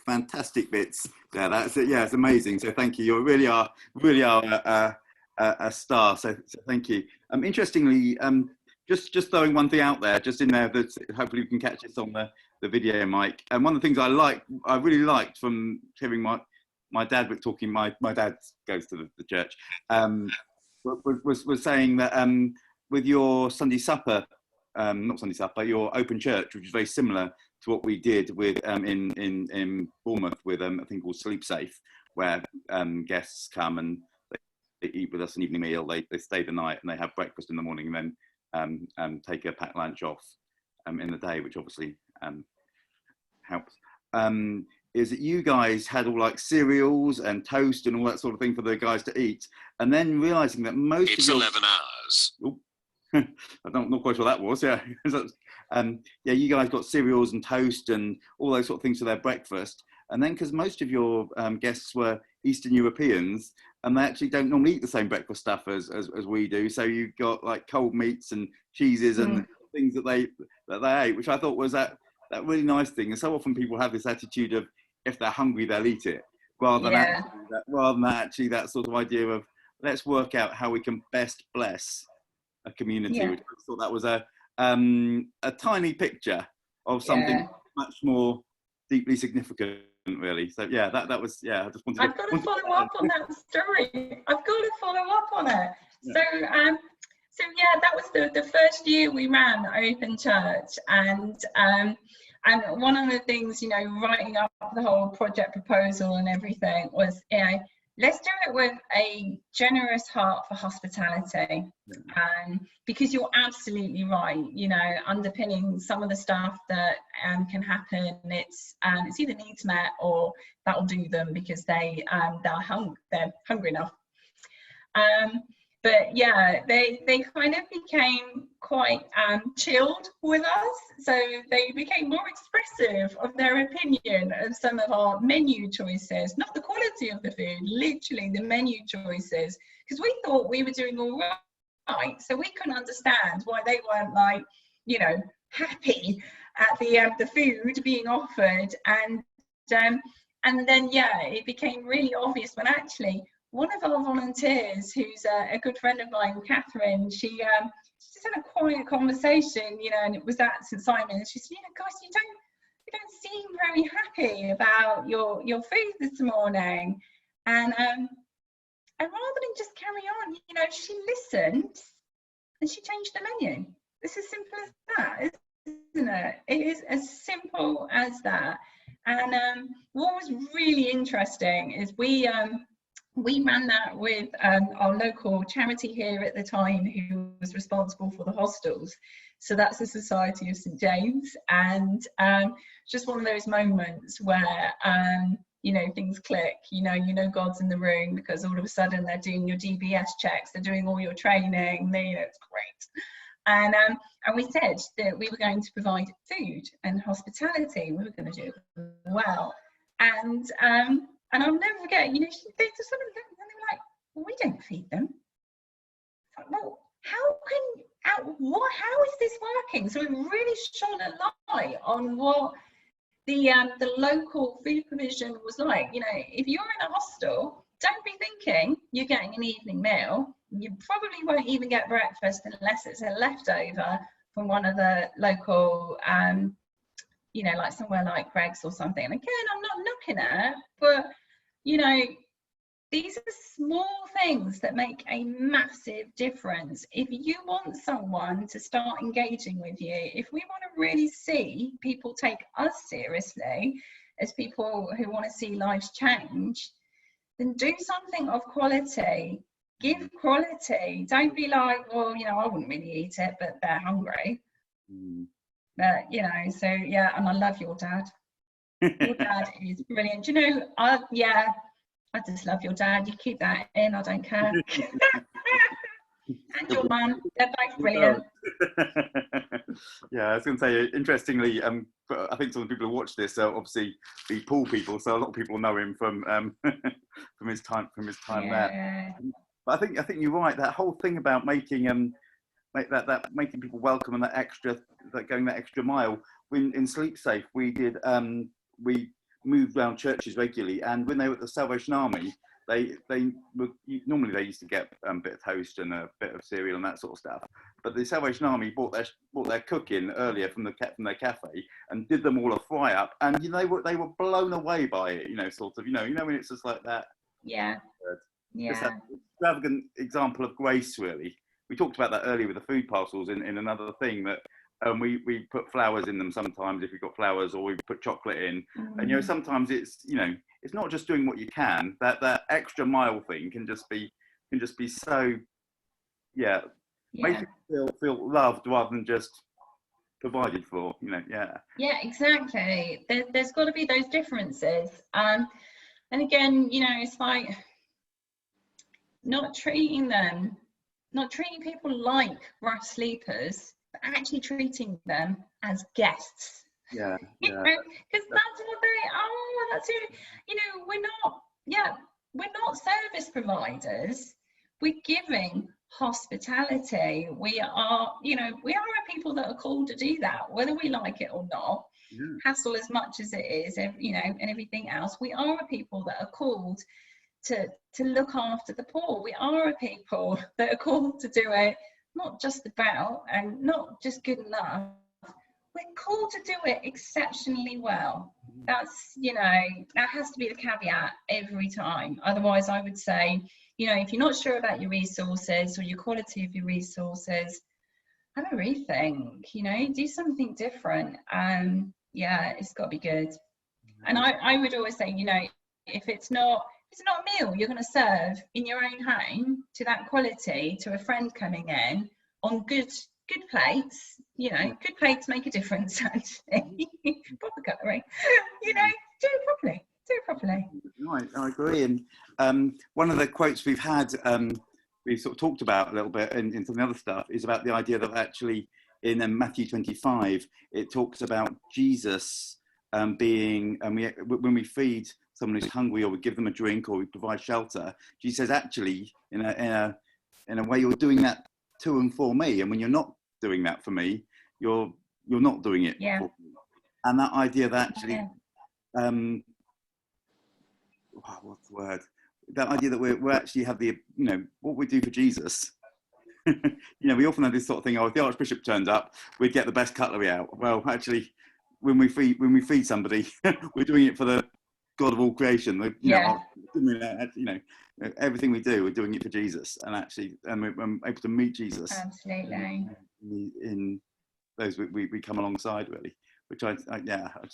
bits there. That's it. Yeah, it's amazing. So thank you. You really are a star. So thank you. Interestingly, just throwing one thing out there, just in there, that hopefully we can catch this on the video mic. And one of the things I really liked from hearing my dad talking. My dad goes to the church. Was saying that with your Sunday supper, not Sunday supper, your open church, which is very similar to what we did with in Bournemouth with a thing called Sleep Safe, where guests come and they eat with us an evening meal. They stay the night and they have breakfast in the morning, and then take a packed lunch off in the day, which obviously helps. Is that you guys had all like cereals and toast and all that sort of thing for the guys to eat, and then realizing that it's 11 hours. Oh, I'm not quite sure what that was. Yeah, you guys got cereals and toast and all those sort of things for their breakfast, and then because most of your guests were Eastern Europeans, and they actually don't normally eat the same breakfast stuff as we do, so you got like cold meats and cheeses and things that they ate, which I thought was that really nice thing. And so often people have this attitude of if they're hungry they'll eat it, rather than actually that sort of idea of let's work out how we can best bless a community. Which I thought that was a tiny picture of something much more deeply significant, really. So yeah, that was I just wanted. I've got to follow up on that story. I've got to follow up on it. Yeah. So that was the first year we ran Open Church, and one of the things, writing up the whole project proposal and everything was, let's do it with a generous heart for hospitality. Because you're absolutely right, underpinning some of the stuff that can happen, it's either needs met or that'll do them because they're hungry enough. But yeah, they kind of became quite chilled with us. So they became more expressive of their opinion of some of our menu choices, not the quality of the food, literally the menu choices, because we thought we were doing all right. So we couldn't understand why they weren't happy at the food being offered. And then it became really obvious when actually one of our volunteers, who's a good friend of mine, Catherine, she just had a quiet conversation, and it was at St Simon's. She said, guys, you don't seem very happy about your food this morning. And rather than just carry on, she listened and she changed the menu. It's as simple as that, isn't it? It is as simple as that. And what was really interesting is we ran that with our local charity here at the time, who was responsible for the hostels. So that's the Society of St James, and just one of those moments where things click. God's in the room, because all of a sudden they're doing your DBS checks, they're doing all your training. It's great. And we said that we were going to provide food and hospitality. We were going to do it well, and And I'll never forget, they just sort of looked and they were like, well, we don't feed them. Like, well, how is this working? So it really shone a light on what the local food provision was like. If you're in a hostel, don't be thinking you're getting an evening meal. You probably won't even get breakfast unless it's a leftover from one of the local, like somewhere like Greg's or something. And again, I'm not knocking it, but these are small things that make a massive difference. If you want someone to start engaging with you, if we want to really see people take us seriously as people who want to see lives change, then do something of quality. Give quality. Don't be like, well, I wouldn't really eat it, but they're hungry. But, so yeah, and I love your dad. Your dad is brilliant. I just love your dad. You keep that in, I don't care. And your mum, they're both brilliant. Yeah, I was going to say, interestingly, I think some of the people who watch this are obviously the pool people, so a lot of people know him from from his time there. But I think you're right. That whole thing about making making people welcome and going that extra mile. When in Sleep Safe, we did we moved around churches regularly, and when they were at the Salvation Army, normally they used to get a bit of toast and a bit of cereal and that sort of stuff. But the Salvation Army brought their cook in earlier from their cafe and did them all a fry up, and they were blown away by it. When it's just like that. Yeah. Just that extravagant example of grace, really. We talked about that earlier with the food parcels in another thing that. We put flowers in them sometimes if you've got flowers, or we put chocolate in. And sometimes it's it's not just doing what you can. That extra mile thing can just be so make you feel loved rather than just provided for. Yeah, exactly. There's got to be those differences. And again, it's like not treating people like rough sleepers, but actually treating them as guests. Because that's what they are. That's we're not service providers. We're giving hospitality. We are a people that are called to do that, whether we like it or not. Hassle as much as it is, and everything else. We are a people that are called to look after the poor. We are a people that are called to do it, not just about and not just good enough. We're called to do it exceptionally well. That's, that has to be the caveat every time. Otherwise, I would say, if you're not sure about your resources or your quality of your resources, have a rethink, do something different. It's got to be good. And I would always say, if it's not a meal you're going to serve in your own home to that quality to a friend coming in on good plates, good plates make a difference actually. Proper cutlery, do it properly. Right, I agree. And one of the quotes we've had, we sort of talked about a little bit in some of the other stuff, is about the idea that actually in Matthew 25 it talks about Jesus being, when we feed someone who's hungry, or we give them a drink, or we provide shelter, Jesus says, actually, in a way, you're doing that to and for me. And when you're not doing that for me, you're not doing it for me. And that idea that actually, what's the word? That idea that we actually have the, what we do for Jesus. We often have this sort of thing. Oh, if the Archbishop turns up, we'd get the best cutlery out. Well, actually, when we feed somebody, we're doing it for the God of all creation. Everything we do, we're doing it for Jesus, and actually, we're able to meet Jesus. Absolutely. In those we come alongside, really, which I just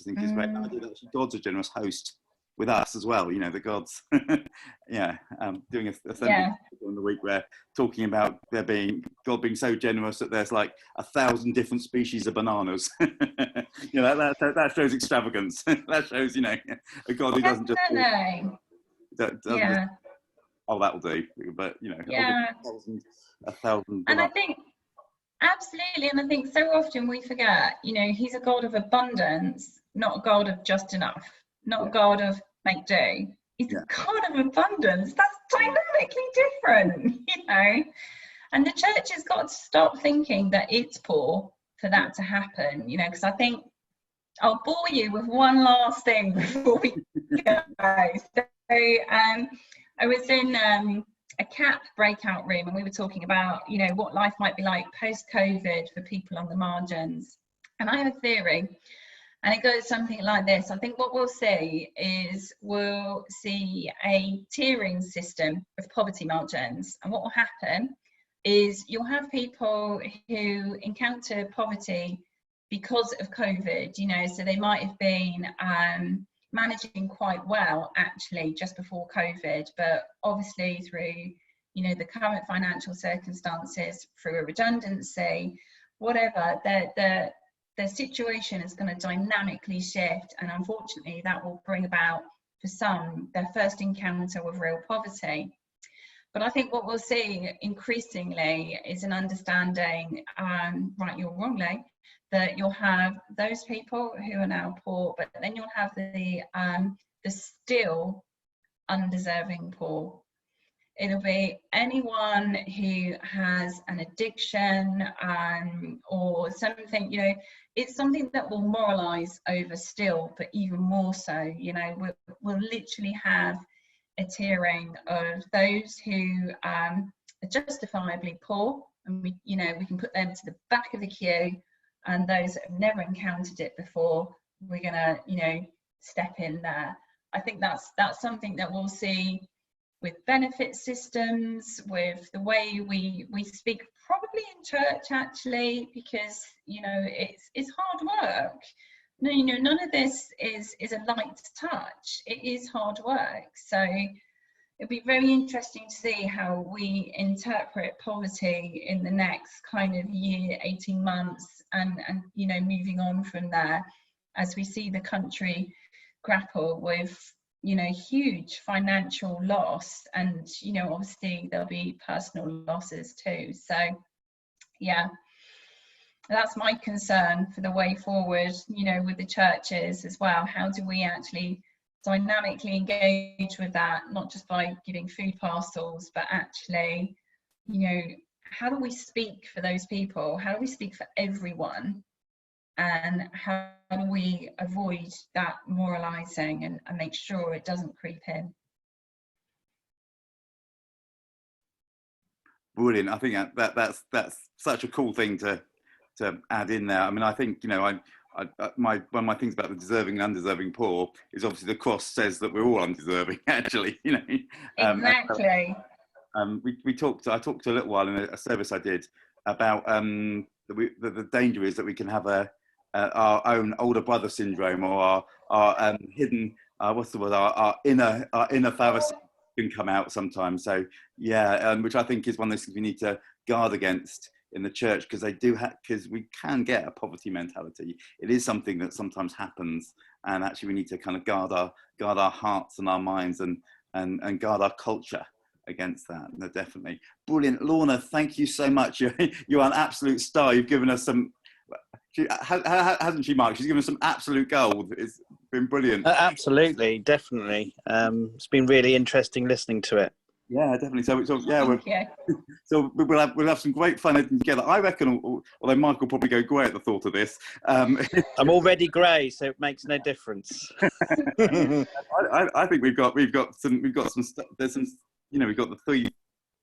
think is great. I think that God's a generous host with us as well. The God's doing a Sunday in the week where talking about God being so generous that there's like 1,000 different species of bananas. That shows extravagance. That shows a God who doesn't just that'll do, but 1,000. And I think absolutely, and I think so often we forget, he's a God of abundance, not a God of just enough, not a God of make do. God of abundance. That's dynamically different, you know. And the church has got to stop thinking that it's poor for that to happen, you know, because I think I'll bore you with one last thing before we go. So I was in a CAP breakout room, and we were talking about, you know, what life might be like post-COVID for people on the margins. And I have a theory, and it goes something like this. I think what we'll see is we'll see a tiering system of poverty margins. And what will happen is you'll have people who encounter poverty because of COVID, you know, so they might have been managing quite well actually just before COVID, but obviously through, you know, the current financial circumstances, through a redundancy, whatever, their situation is going to dynamically shift, and unfortunately that will bring about for some their first encounter with real poverty. But I think what we'll see increasingly is an understanding, rightly or wrongly, that you'll have those people who are now poor, but then you'll have the still undeserving poor. It'll be anyone who has an addiction or something, you know, it's something that will moralize over still, but even more so, you know, we'll literally have a tiering of those who are justifiably poor, and we can put them to the back of the queue, and those that have never encountered it before, we're gonna, you know, step in there. I think that's something that we'll see with benefit systems, with the way we speak, probably in church actually, because, you know, it's hard work. No, you know, none of this is a light touch. It is hard work. So it'd be very interesting to see how we interpret poverty in the next kind of year, 18 months, and you know, moving on from there, as we see the country grapple with, you know, huge financial loss, and, you know, obviously there'll be personal losses too. So yeah, that's my concern for the way forward, you know, with the churches as well. How do we actually dynamically engage with that, not just by giving food parcels, but actually, you know, how do we speak for those people? How do we speak for everyone? And how do we avoid that moralizing and make sure it doesn't creep in? Brilliant. I think that's such a cool thing to add in there. I mean, I think, you know, one of my things about the deserving and undeserving poor is obviously the cross says that we're all undeserving, actually, you know. Exactly. I talked a little while in a service I did about the danger is that we can have our own older brother syndrome, or our hidden what's the word, our inner Pharisee can come out sometimes. So yeah, which I think is one of those things we need to guard against in the church, because they do because we can get a poverty mentality. It is something that sometimes happens, and actually we need to kind of guard our hearts and our minds and guard our culture against that. No, definitely. Brilliant. Lorna, thank you so much. You're an absolute star. You've given us some, hasn't she, Mark? She's given us some absolute gold. It's been brilliant. Absolutely, definitely. It's been really interesting listening to it. Yeah, definitely. So yeah, so we'll have some great fun editing together. I reckon, although Mark will probably go grey at the thought of this. I'm already grey, so it makes no difference. I think we've got some stuff. There's some, you know, we've got the 3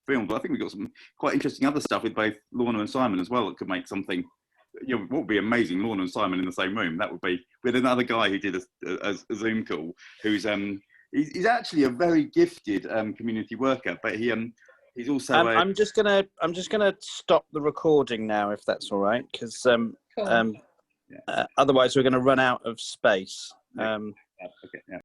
films, but I think we've got some quite interesting other stuff with both Lorna and Simon as well that could make something. You know, what would be amazing, Lorna and Simon in the same room. That would be with another guy who did a Zoom call, who's he's actually a very gifted community worker, but he's also I'm just gonna stop the recording now, if that's all right, because Cool. otherwise we're going to run out of space. Okay, yeah.